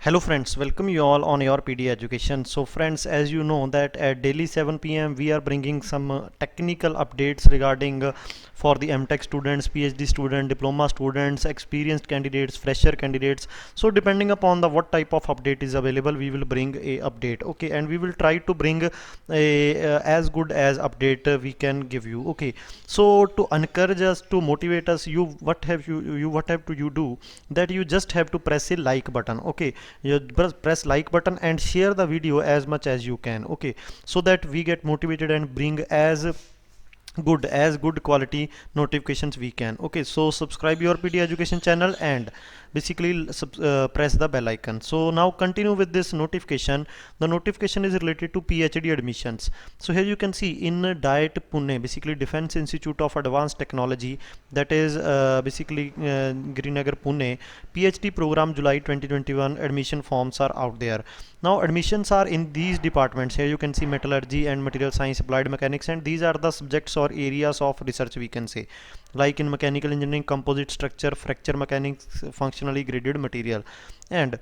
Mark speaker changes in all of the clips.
Speaker 1: Hello friends, welcome you all on your PD education. So friends, as you know that at daily 7 p.m. we are bringing some technical updates regarding for the MTech students, PhD students, diploma students, experienced candidates, fresher candidates. So depending upon the what type of update is available, we will bring a update. Okay, and we will try to bring a as good as update we can give you. Okay, so to encourage us, to motivate us, what have to you do, that you just have to press a like button. Okay, you press like button and share the video as much as you can. Okay, so that we get motivated and bring as good quality notifications we can. Okay, so subscribe your PD education channel and basically press the bell icon. So now continue with this notification. The notification is related to PhD admissions. So here you can see in DIET Pune, basically Defense Institute of Advanced Technology, that is basically Greenagar Pune, PhD program July 2021 admission forms are out there. Now admissions are in these departments. Here you can see metallurgy and material science, applied mechanics, and these are the subjects or areas of research we can say, like in mechanical engineering, composite structure, fracture mechanics, functionally graded material. And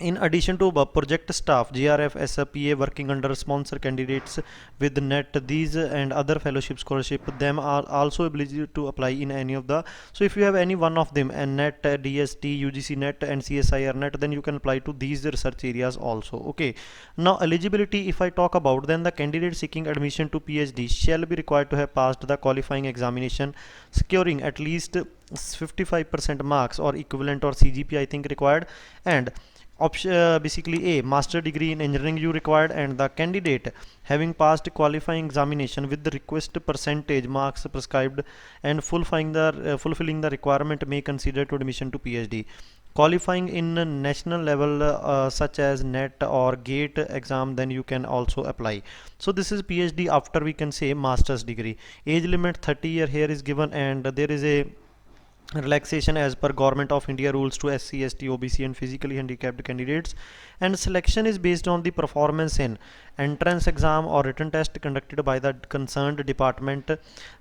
Speaker 1: in addition to project staff, GRF, SPA working under sponsor candidates with NET, these and other fellowship scholarship, them are also able to apply in any of the. So if you have any one of them, and NET, DST, UGC NET and CSIR NET, then you can apply to these research areas also. Okay, now eligibility, if I talk about, then the candidate seeking admission to PhD shall be required to have passed the qualifying examination, securing at least 55% marks or equivalent, or CGP I think required, and option basically a master degree in engineering you required, and the candidate having passed qualifying examination with the request percentage marks prescribed and fulfilling the requirement may consider to admission to PhD. Qualifying in a national level such as NET or GATE exam, then you can also apply. So this is PhD after we can say master's degree. Age limit 30 year here is given, and there is a relaxation as per Government of India rules to SC, ST, OBC and physically handicapped candidates, and selection is based on the performance in entrance exam or written test conducted by the concerned department,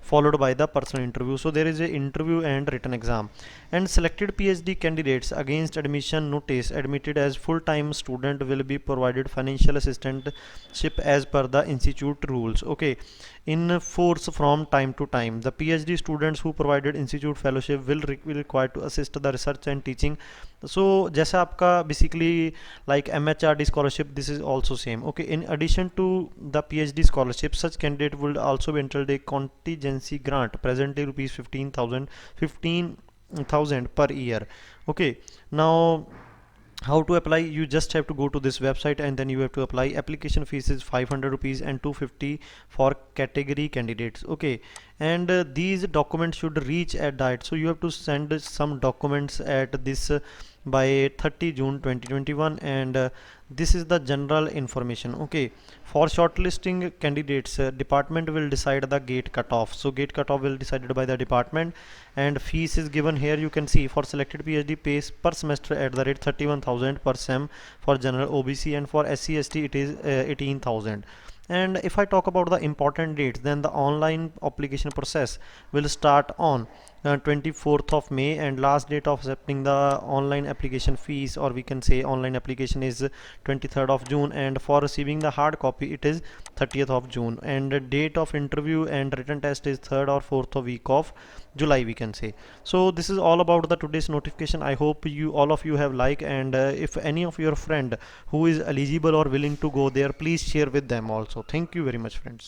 Speaker 1: followed by the personal interview. So there is a interview and written exam, and selected PhD candidates against admission notice admitted as full-time student will be provided financial assistantship as per the institute rules. Okay, in force from time to time. The PhD students who provided institute fellowship will be required to assist the research and teaching. So जैसा आपका basically like MHRD scholarship, this is also same. Okay, in addition to the PhD scholarship, such candidate will also be entitled a contingency grant, presently rupees 15,000 per year. Okay, now how to apply? You just have to go to this website and then you have to apply. Application fees is 500 rupees and 250 for category candidates. Okay, and these documents should reach at DIET, so you have to send some documents at this by 30 June 2021, and this is the general information. Okay, for shortlisting candidates, department will decide the gate cutoff. So gate cutoff will decided by the department, and fees is given here. You can see for selected PhD pays per semester at the rate 31,000 per sem for general OBC, and for SC ST it is 18,000. And if I talk about the important dates, then the online application process will start on 24th of May, and last date of accepting the online application fees, or we can say online application, is 23rd of June, and for receiving the hard copy it is 30th of June, and the date of interview and written test is 3rd or 4th of week of July we can say. So this is all about the today's notification. I hope you all of you have liked, and if any of your friend who is eligible or willing to go there, please share with them also. Thank you very much friends.